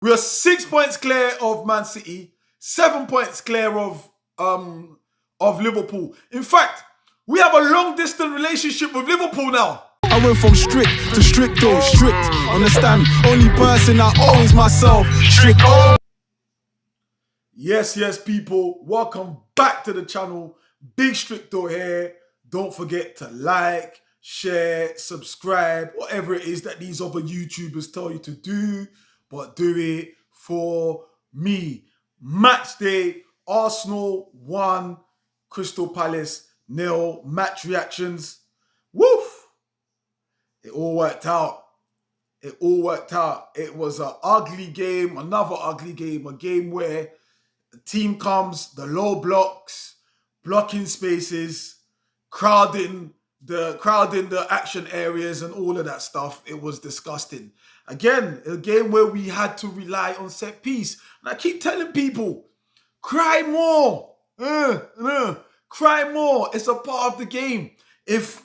We are 6 points clear of Man City, 7 points clear of Liverpool. In fact, we have a long distance relationship with Liverpool now. I went from strict to stricto, strict. Understand? Only person I owe is myself. Stricto. Yes, people. Welcome back to the channel. Big Stricto here. Don't forget to like, share, subscribe, whatever it is that these other YouTubers tell you to do, but do it for me. Match day, Arsenal 1, Crystal Palace 0. Match reactions. Woof! It all worked out. It all worked out. It was an ugly game, another ugly game, a game where the team comes, the low blocks, blocking spaces, crowding the action areas and all of that stuff. It was disgusting. Again, a game where we had to rely on set piece. And I keep telling people, cry more. Cry more. It's a part of the game. If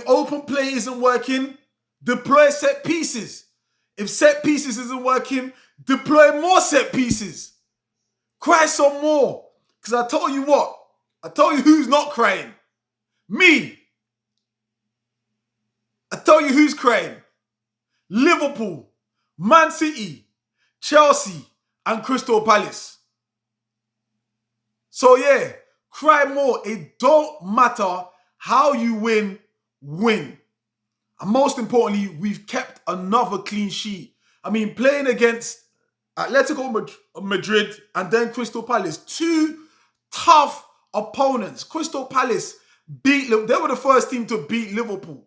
open play isn't working, deploy set pieces. If set pieces isn't working, deploy more set pieces. Cry some more. Because I tell you what, I tell you who's not crying. Me. I tell you who's crying. Liverpool, Man City, Chelsea, and Crystal Palace. So yeah, cry more. It don't matter how you win. And most importantly, we've kept another clean sheet. I mean, playing against Atletico Madrid and then Crystal Palace, two tough opponents. Crystal Palace they were the first team to beat Liverpool.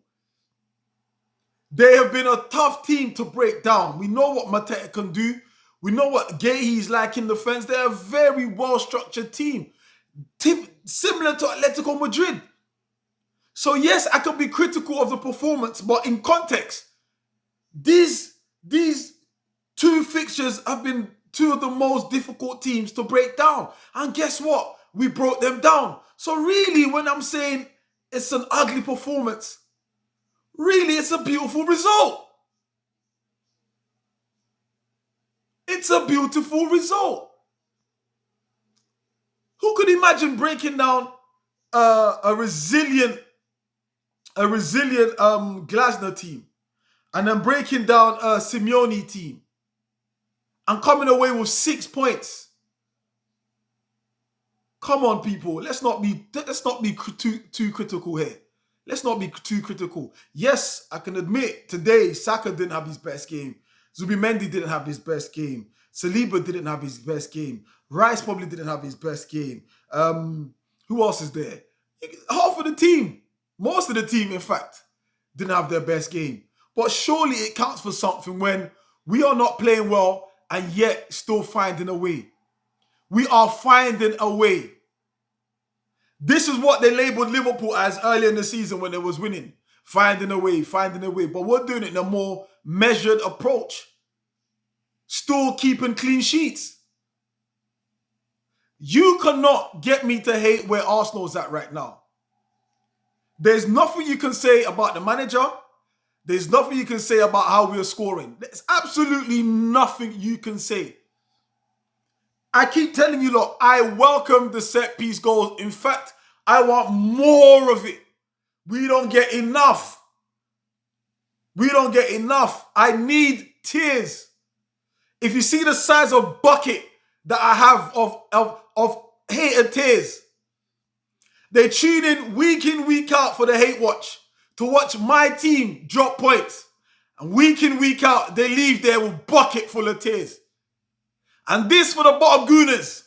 They have been a tough team to break down. We know what Mateta can do. We know what Guehi's like in defense. They're a very well-structured team, similar to Atletico Madrid. So yes, I can be critical of the performance, but in context, these two fixtures have been two of the most difficult teams to break down. And guess what? We broke them down. So really, when I'm saying it's an ugly performance, really, it's a beautiful result. It's a beautiful result. Who could imagine breaking down a resilient Glasner team and then breaking down a Simeone team and coming away with 6 points? Come on, people. Let's not be too critical here. Let's not be too critical. Yes, I can admit today Saka didn't have his best game. Zubimendi didn't have his best game. Saliba didn't have his best game. Rice probably didn't have his best game. Who else is there? Half of the team, most of the team, in fact, didn't have their best game. But surely it counts for something when we are not playing well and yet still finding a way. We are finding a way. This is what they labeled Liverpool as earlier in the season when they was winning. Finding a way, finding a way. But we're doing it in a more measured approach. Still keeping clean sheets. You cannot get me to hate where Arsenal's at right now. There's nothing you can say about the manager. There's nothing you can say about how we are scoring. There's absolutely nothing you can say. I keep telling you, look, I welcome the set piece goals. In fact, I want more of it. We don't get enough. We don't get enough. I need tears. If you see the size of bucket that I have of hater tears, they tune in, week out for the hate watch to watch my team drop points. And week in, week out, they leave there with bucket full of tears. And this for the bottom gooners.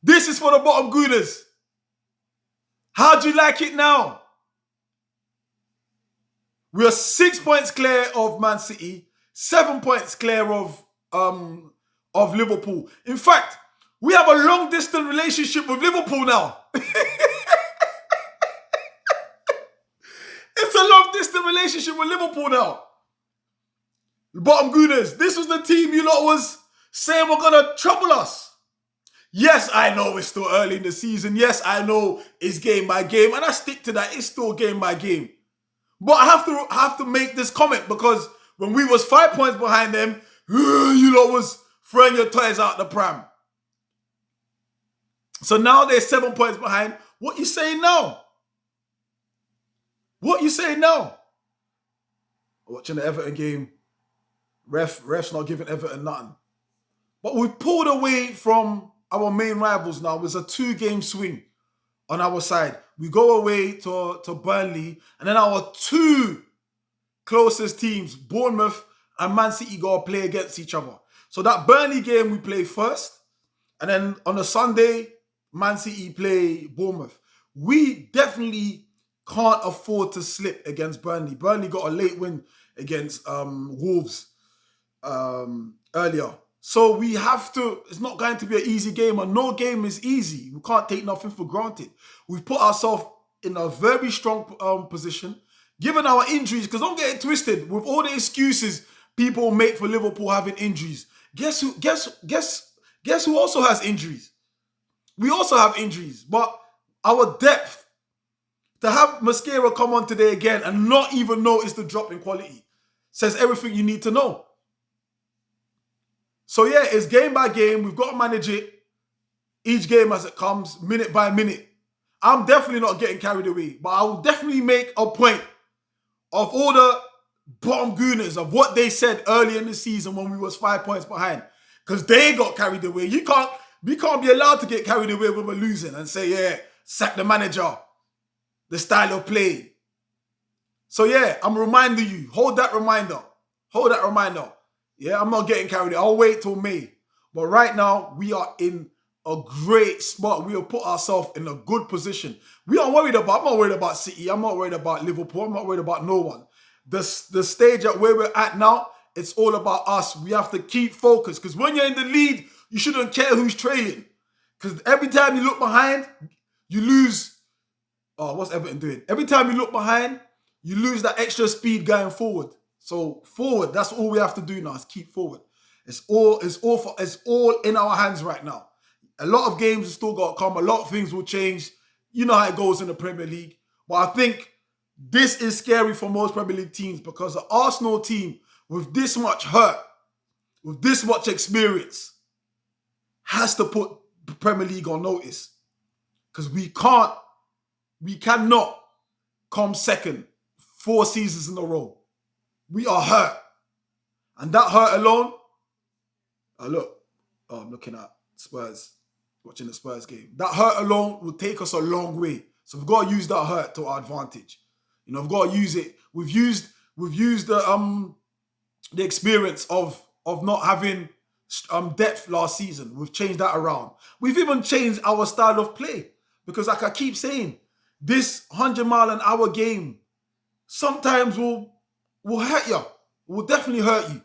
This is for the bottom gooners. How do you like it now? We are 6 points clear of Man City, 7 points clear of Liverpool. In fact, we have a long distance relationship with Liverpool now. It's a long distance relationship with Liverpool now. Bottom gooners, this was the team you lot was saying were going to trouble us. Yes, I know it's still early in the season. Yes, I know it's game by game. And I stick to that. It's still game by game. But I have to make this comment because when we was 5 points behind them, you lot was throwing your toys out the pram. So now they're 7 points behind. What you saying now? What you saying now? Watching the Everton game, refs not giving Everton nothing. But we pulled away from our main rivals now. It was a 2-game swing on our side. We go away to Burnley, and then our 2 closest teams, Bournemouth and Man City, go play against each other. So that Burnley game we play first, and then on a Sunday, Man City play Bournemouth. We definitely can't afford to slip against Burnley. Burnley got a late win against Wolves earlier. So we have to, it's not going to be an easy game, and no game is easy. We can't take nothing for granted. We've put ourselves in a very strong position, given our injuries, because don't get it twisted, with all the excuses people make for Liverpool having injuries. Guess who also has injuries? We also have injuries, but our depth, to have Mascara come on today again and not even notice the drop in quality, says everything you need to know. So yeah, it's game by game. We've got to manage it each game as it comes, minute by minute. I'm definitely not getting carried away, but I will definitely make a point of all the bottom gooners of what they said early in the season when we was 5 points behind, because they got carried away. We can't be allowed to get carried away when we're losing and say, yeah, sack the manager, the style of play. So yeah, I'm reminding you, hold that reminder. Yeah, I'm not getting carried away. I'll wait till May. But right now, we are in a great spot. We have put ourselves in a good position. I'm not worried about City. I'm not worried about Liverpool. I'm not worried about no one. The stage at where we're at now, it's all about us. We have to keep focused, because when you're in the lead, you shouldn't care who's trailing. Because every time you look behind, you lose. Oh, what's Everton doing? Every time you look behind, you lose that extra speed going forward. So forward, that's all we have to do now, is keep forward. It's all in our hands right now. A lot of games have still got to come. A lot of things will change. You know how it goes in the Premier League. But I think this is scary for most Premier League teams, because the Arsenal team, with this much hurt, with this much experience, has to put the Premier League on notice. Because we cannot come second 4 seasons in a row. We are hurt. And that hurt alone, I'm looking at Spurs, watching the Spurs game. That hurt alone will take us a long way. So we've got to use that hurt to our advantage. You know, we've got to use it. We've used the experience of not having depth last season. We've changed that around. We've even changed our style of play, because like I keep saying, this 100-mile-an-hour game sometimes will hurt you. Will definitely hurt you.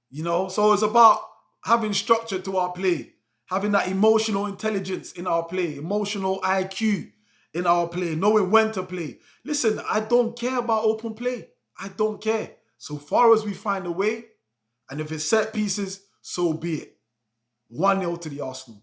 You know, so it's about having structure to our play, having that emotional intelligence in our play, emotional IQ in our play, knowing when to play. Listen, I don't care about open play. I don't care. So far as we find a way, and if it's set pieces, so be it. 1-0 to the Arsenal.